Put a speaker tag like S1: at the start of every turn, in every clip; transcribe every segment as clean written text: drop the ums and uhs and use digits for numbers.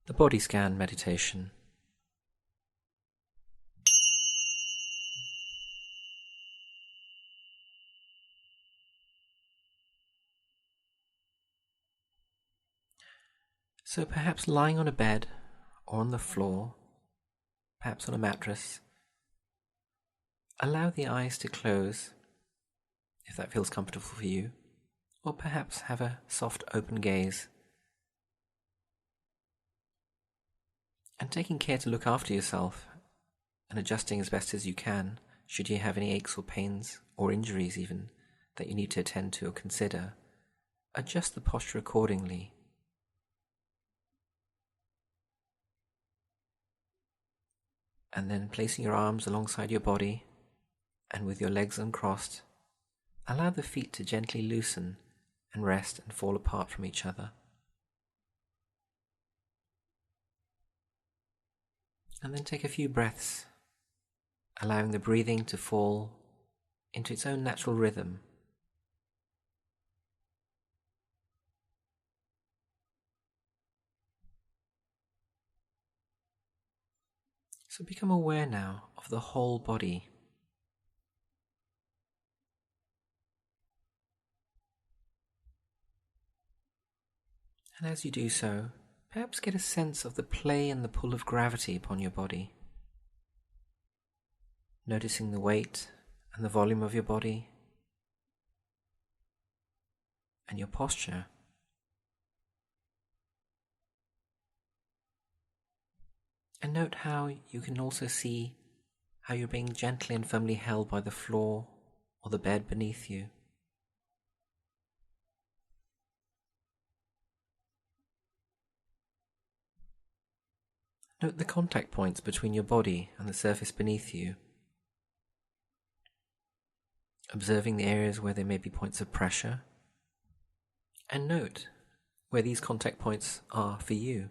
S1: the body scan meditation. So perhaps lying on a bed or on the floor, perhaps on a mattress, allow the eyes to close if that feels comfortable for you, or perhaps have a soft open gaze. And taking care to look after yourself and adjusting as best as you can should you have any aches or pains or injuries even that you need to attend to or consider. Adjust the posture accordingly. And then placing your arms alongside your body and with your legs uncrossed, allow the feet to gently loosen and rest and fall apart from each other. And then take a few breaths, allowing the breathing to fall into its own natural rhythm. So become aware now of the whole body. And as you do so, perhaps get a sense of the play and the pull of gravity upon your body. Noticing the weight and the volume of your body and your posture. And note how you can also see how you're being gently and firmly held by the floor or the bed beneath you. Note the contact points between your body and the surface beneath you, observing the areas where there may be points of pressure, and note where these contact points are for you.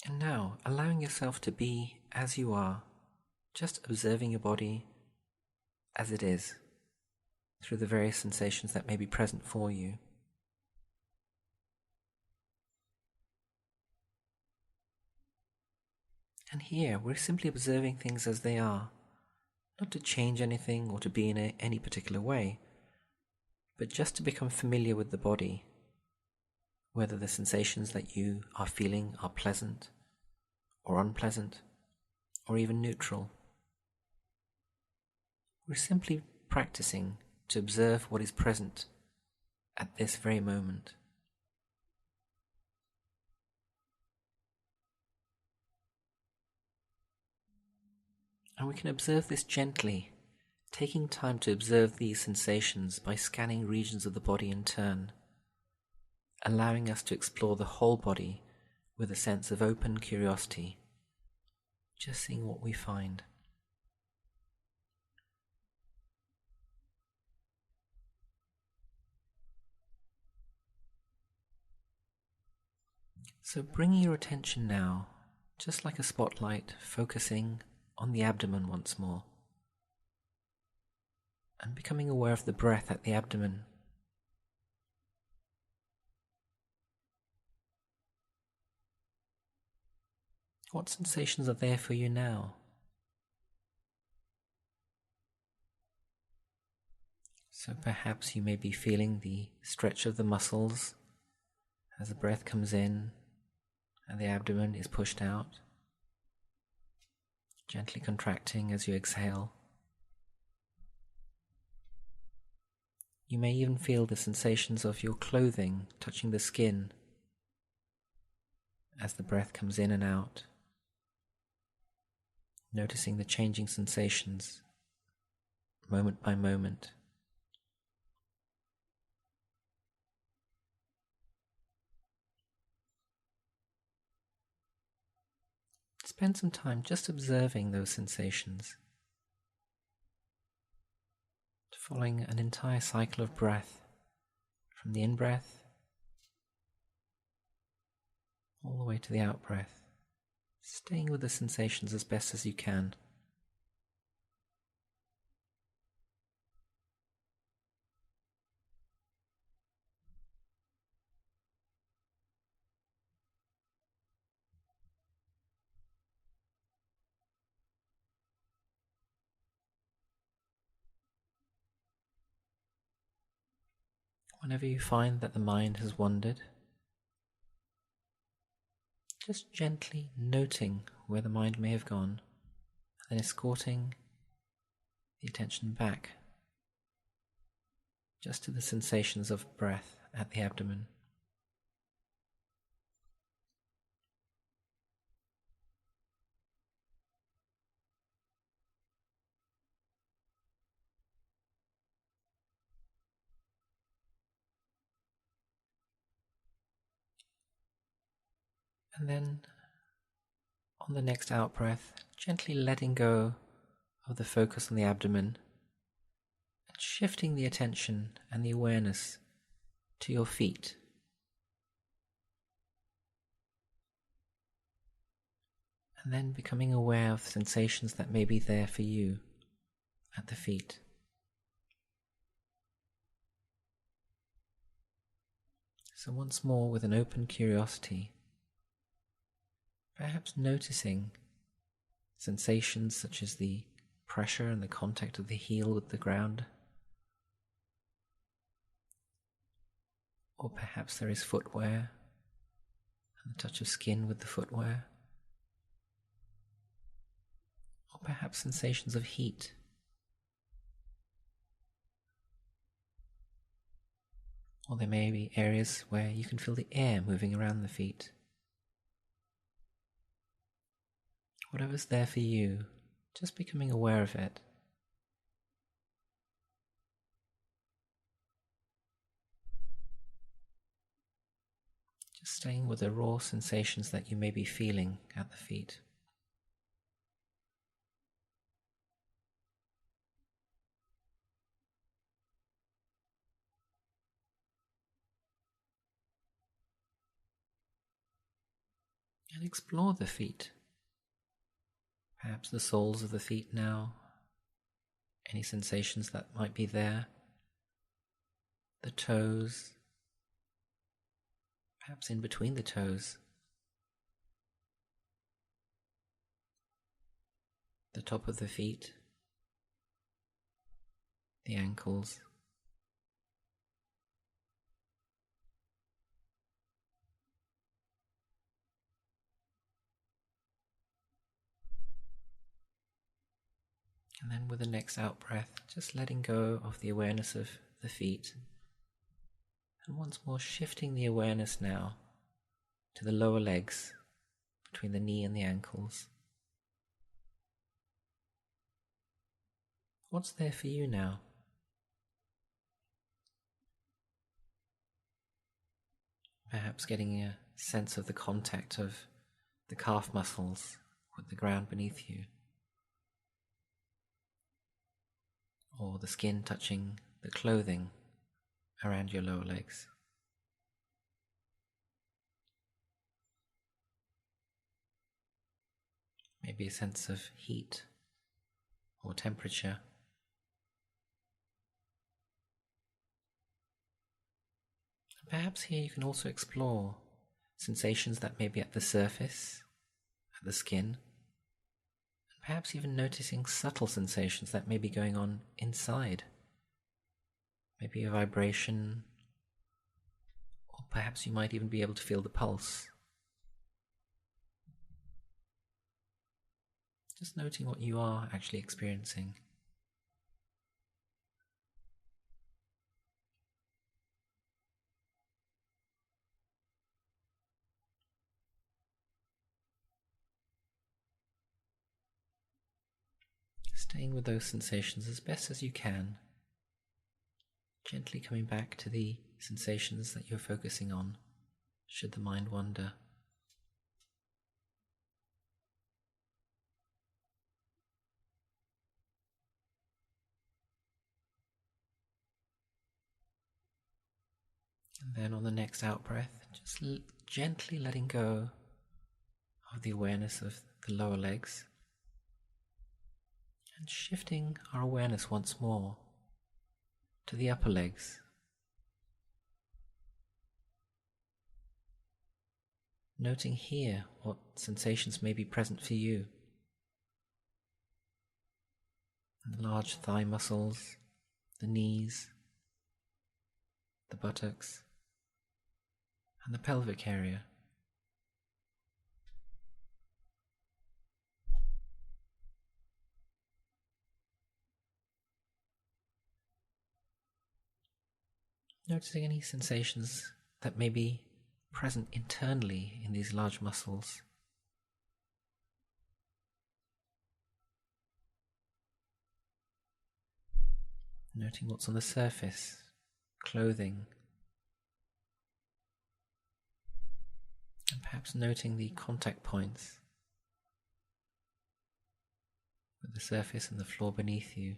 S1: And now, allowing yourself to be as you are, just observing your body as it is, through the various sensations that may be present for you. And here, we're simply observing things as they are, not to change anything or to be in any particular way, but just to become familiar with the body, whether the sensations that you are feeling are pleasant or unpleasant, or even neutral. We're simply practicing to observe what is present at this very moment. And we can observe this gently, taking time to observe these sensations by scanning regions of the body in turn, allowing us to explore the whole body with a sense of open curiosity, just seeing what we find. So bringing your attention now, just like a spotlight, focusing on the abdomen once more, and becoming aware of the breath at the abdomen. What sensations are there for you now? So perhaps you may be feeling the stretch of the muscles as the breath comes in and the abdomen is pushed out, gently contracting as you exhale. You may even feel the sensations of your clothing touching the skin as the breath comes in and out, noticing the changing sensations moment by moment. Spend some time just observing those sensations, following an entire cycle of breath, from the in-breath all the way to the out-breath, staying with the sensations as best as you can. Whenever you find that the mind has wandered, just gently noting where the mind may have gone, and then escorting the attention back just to the sensations of breath at the abdomen. And then on the next out breath, gently letting go of the focus on the abdomen and shifting the attention and the awareness to your feet. And then becoming aware of sensations that may be there for you at the feet. So once more, with an open curiosity, perhaps noticing sensations such as the pressure and the contact of the heel with the ground, or perhaps there is footwear and the touch of skin with the footwear, or perhaps sensations of heat. Or there may be areas where you can feel the air moving around the feet. Whatever's there for you, just becoming aware of it. Just staying with the raw sensations that you may be feeling at the feet. And explore the feet. Perhaps the soles of the feet now, any sensations that might be there, the toes, perhaps in between the toes, the top of the feet, the ankles. And then with the next out breath, just letting go of the awareness of the feet. And once more shifting the awareness now to the lower legs, between the knee and the ankles. What's there for you now? Perhaps getting a sense of the contact of the calf muscles with the ground beneath you. Or the skin touching the clothing around your lower legs. Maybe a sense of heat or temperature. Perhaps here you can also explore sensations that may be at the surface, at the skin. Perhaps even noticing subtle sensations that may be going on inside. Maybe a vibration, or perhaps you might even be able to feel the pulse. Just noting what you are actually experiencing. Staying with those sensations as best as you can. Gently coming back to the sensations that you're focusing on, should the mind wander. And then on the next out breath, just gently letting go of the awareness of the lower legs. And shifting our awareness once more to the upper legs. Noting here what sensations may be present for you. The large thigh muscles, the knees, the buttocks, and the pelvic area. Noticing any sensations that may be present internally in these large muscles. Noting what's on the surface, clothing, and perhaps noting the contact points with the surface and the floor beneath you.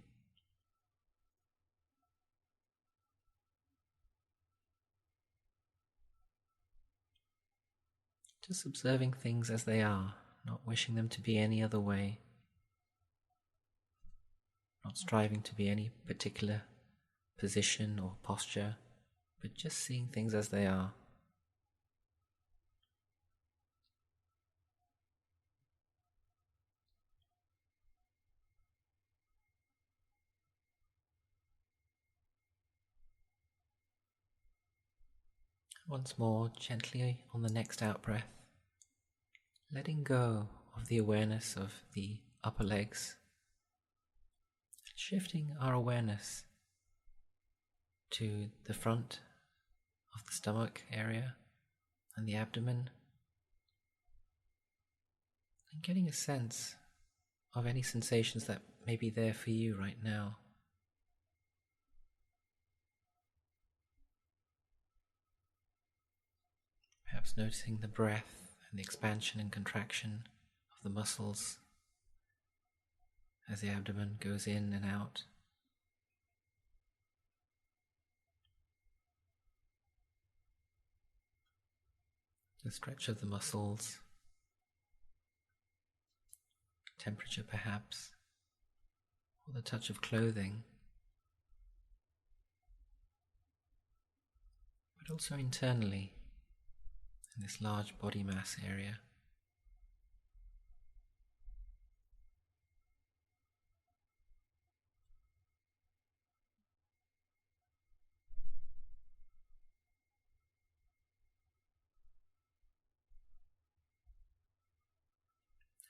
S1: Just observing things as they are, not wishing them to be any other way, not striving to be any particular position or posture, but just seeing things as they are. Once more, gently on the next out-breath, letting go of the awareness of the upper legs, shifting our awareness to the front of the stomach area and the abdomen, and getting a sense of any sensations that may be there for you right now. Perhaps noticing the breath and the expansion and contraction of the muscles as the abdomen goes in and out. The stretch of the muscles, temperature perhaps, or the touch of clothing, but also internally in this large body mass area.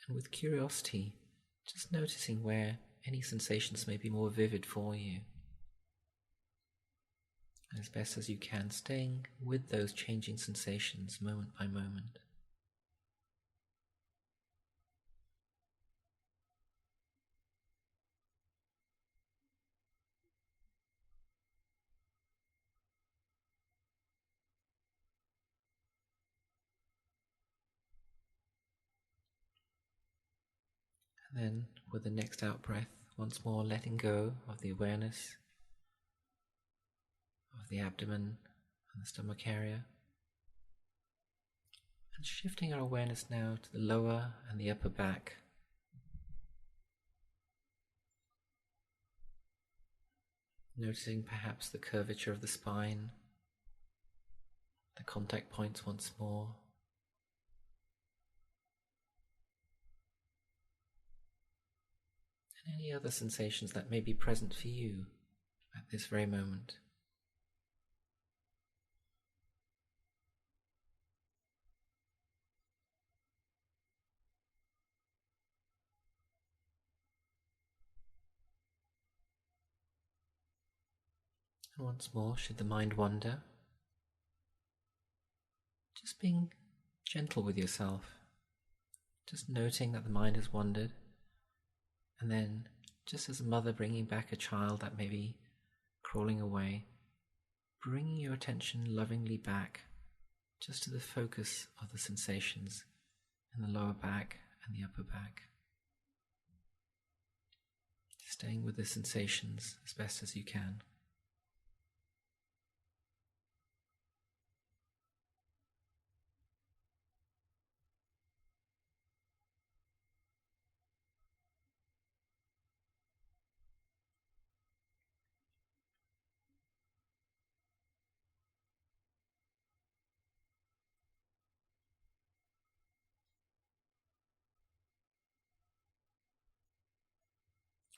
S1: And with curiosity, just noticing where any sensations may be more vivid for you. As best as you can, staying with those changing sensations moment by moment. And then, with the next out-breath, once more letting go of the awareness of the abdomen and the stomach area, and shifting our awareness now to the lower and the upper back. Noticing perhaps the curvature of the spine, the contact points once more. And any other sensations that may be present for you at this very moment. And once more, should the mind wander, just being gentle with yourself, just noting that the mind has wandered, and then just as a mother bringing back a child that may be crawling away, bringing your attention lovingly back just to the focus of the sensations in the lower back and the upper back. Staying with the sensations as best as you can.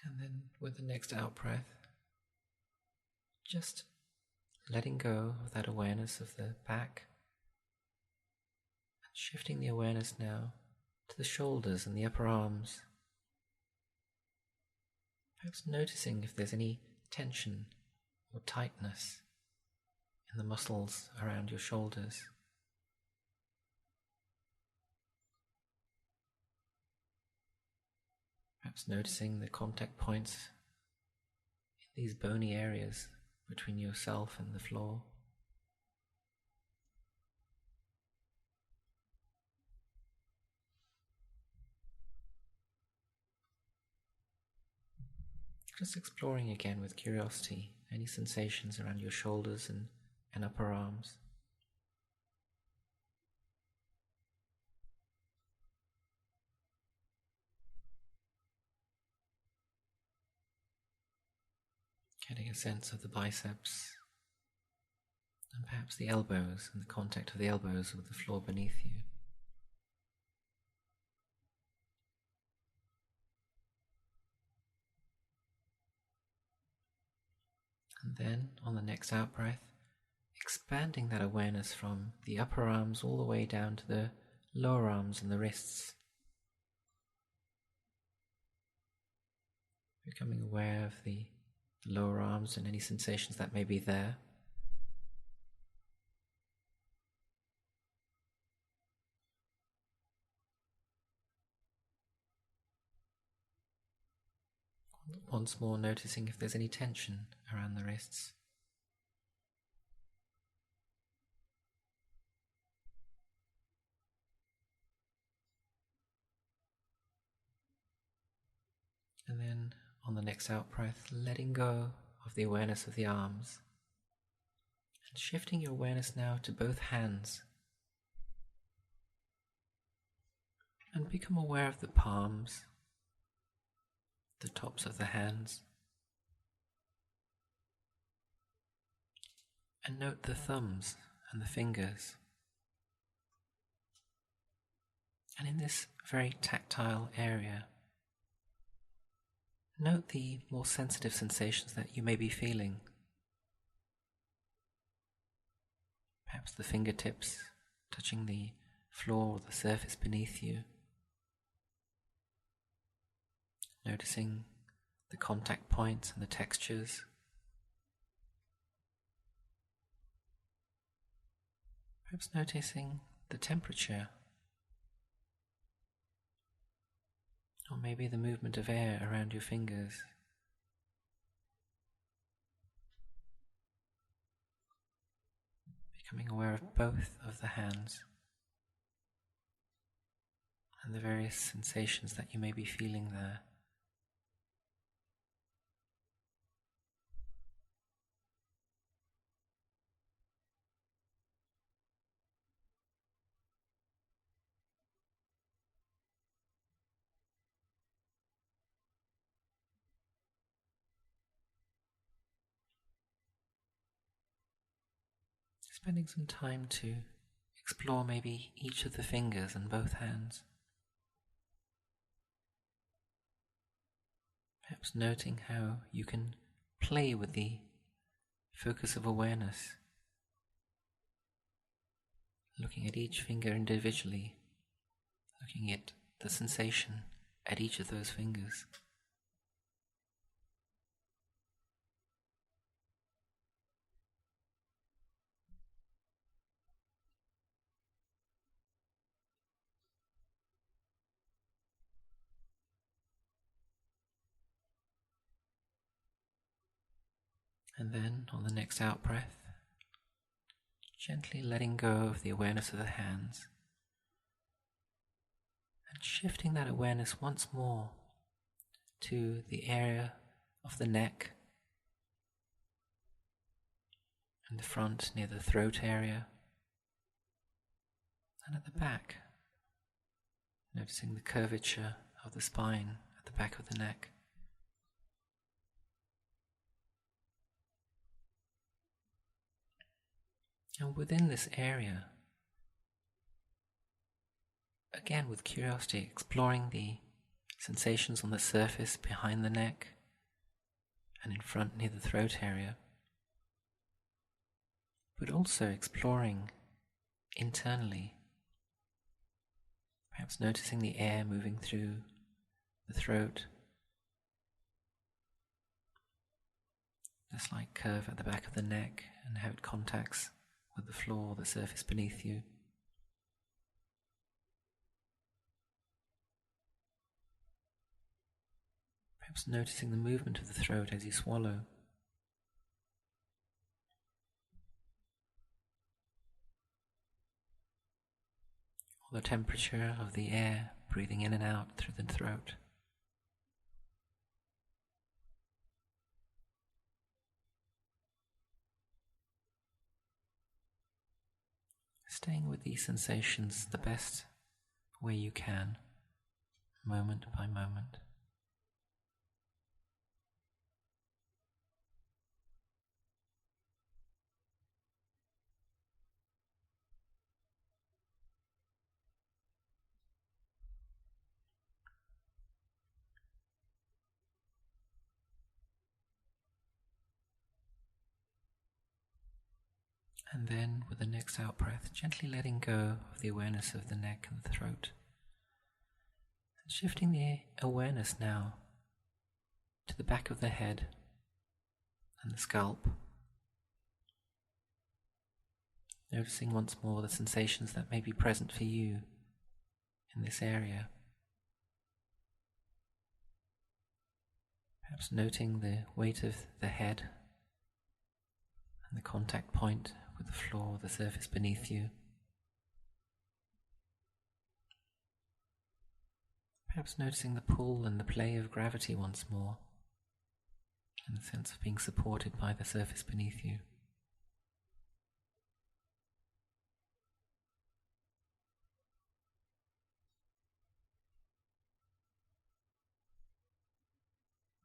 S1: And then with the next out breath, just letting go of that awareness of the back and shifting the awareness now to the shoulders and the upper arms. Perhaps noticing if there's any tension or tightness in the muscles around your shoulders. Perhaps noticing the contact points in these bony areas between yourself and the floor. Just exploring again with curiosity any sensations around your shoulders and upper arms. Getting a sense of the biceps and perhaps the elbows and the contact of the elbows with the floor beneath you. And then on the next out breath, expanding that awareness from the upper arms all the way down to the lower arms and the wrists. Becoming aware of the lower arms and any sensations that may be there. Once more noticing if there's any tension around the wrists. And then on the next out breath, letting go of the awareness of the arms and shifting your awareness now to both hands. And become aware of the palms, the tops of the hands, and note the thumbs and the fingers. And in this very tactile area, note the more sensitive sensations that you may be feeling. Perhaps the fingertips touching the floor or the surface beneath you. Noticing the contact points and the textures. Perhaps noticing the temperature, or maybe the movement of air around your fingers. Becoming aware of both of the hands and the various sensations that you may be feeling there. Spending some time to explore maybe each of the fingers and both hands. Perhaps noting how you can play with the focus of awareness, looking at each finger individually, looking at the sensation at each of those fingers. And then on the next out breath, gently letting go of the awareness of the hands and shifting that awareness once more to the area of the neck and the front near the throat area and at the back, noticing the curvature of the spine at the back of the neck. And within this area, again with curiosity, exploring the sensations on the surface behind the neck and in front near the throat area. but also exploring internally, perhaps noticing the air moving through the throat, the slight curve at the back of the neck and how it contacts with the floor, the surface beneath you. Perhaps noticing the movement of the throat as you swallow. Or the temperature of the air breathing in and out through the throat. Staying with these sensations the best way you can, moment by moment. And then, with the next out-breath, gently letting go of the awareness of the neck and the throat. And shifting the awareness now to the back of the head and the scalp. Noticing once more the sensations that may be present for you in this area. Perhaps noting the weight of the head and the contact point with the floor, the surface beneath you. Perhaps noticing the pull and the play of gravity once more, and the sense of being supported by the surface beneath you.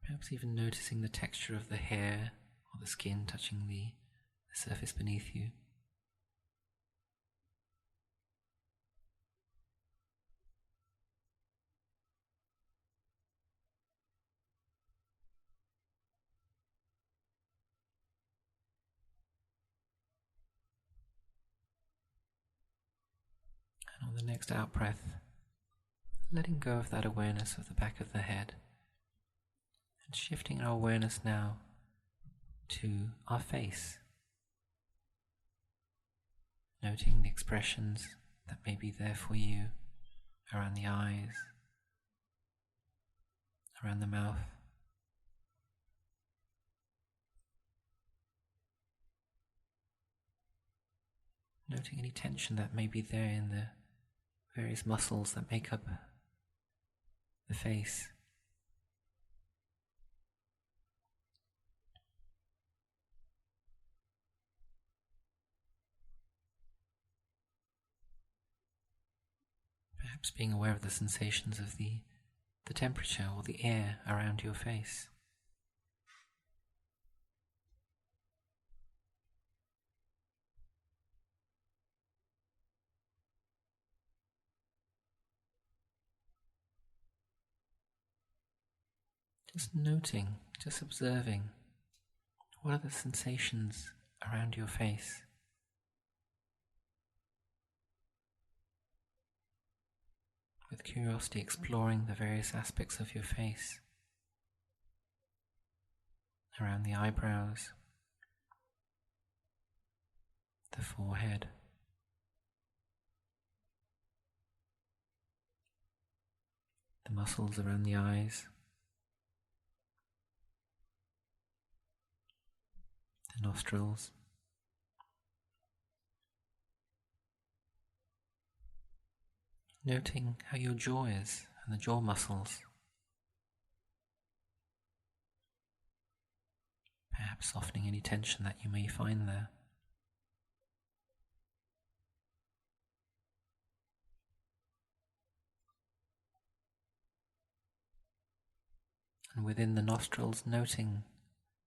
S1: Perhaps even noticing the texture of the hair or the skin touching the surface beneath you. And on the next out breath, letting go of that awareness of the back of the head and shifting our awareness now to our face. Noting the expressions that may be there for you around the eyes, around the mouth. Noting any tension that may be there in the various muscles that make up the face. Perhaps being aware of the sensations of the temperature or the air around your face. Just noting, just observing, what are the sensations around your face? With curiosity exploring the various aspects of your face, around the eyebrows, the forehead, the muscles around the eyes, the nostrils, noting how your jaw is and the jaw muscles, perhaps softening any tension that you may find there. And within the nostrils, noting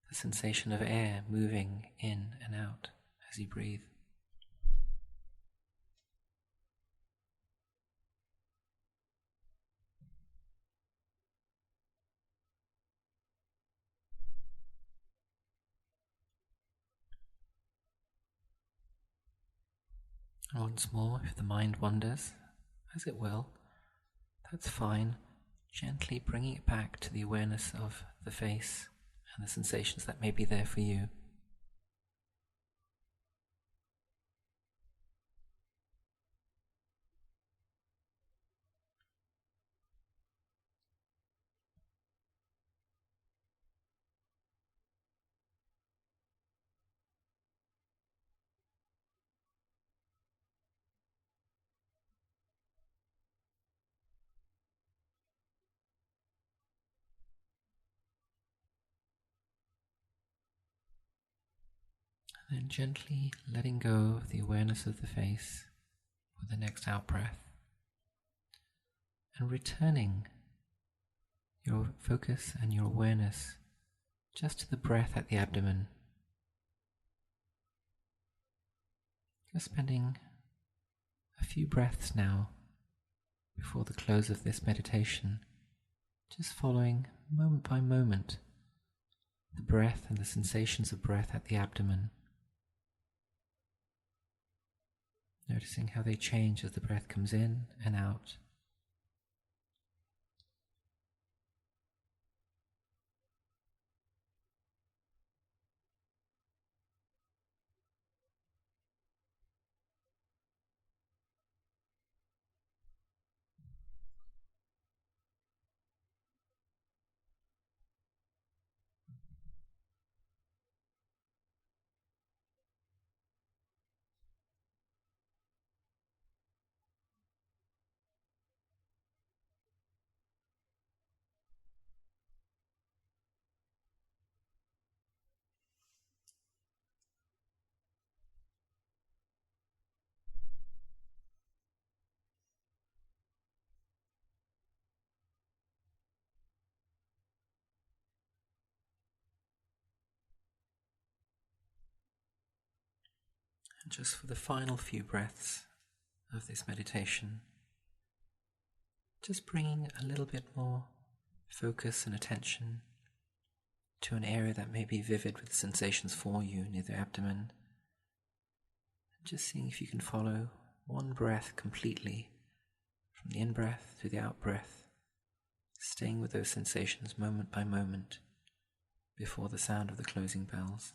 S1: the sensation of air moving in and out as you breathe. And once more, if the mind wanders, as it will, that's fine. Gently bringing it back to the awareness of the face and the sensations that may be there for you. And then gently letting go of the awareness of the face with the next out breath, and returning your focus and your awareness just to the breath at the abdomen. Just spending a few breaths now before the close of this meditation, just following moment by moment the breath and the sensations of breath at the abdomen. Noticing how they change as the breath comes in and out. And just for the final few breaths of this meditation, just bringing a little bit more focus and attention to an area that may be vivid with sensations for you near the abdomen. And just seeing if you can follow one breath completely from the in-breath to the out-breath, staying with those sensations moment by moment before the sound of the closing bells.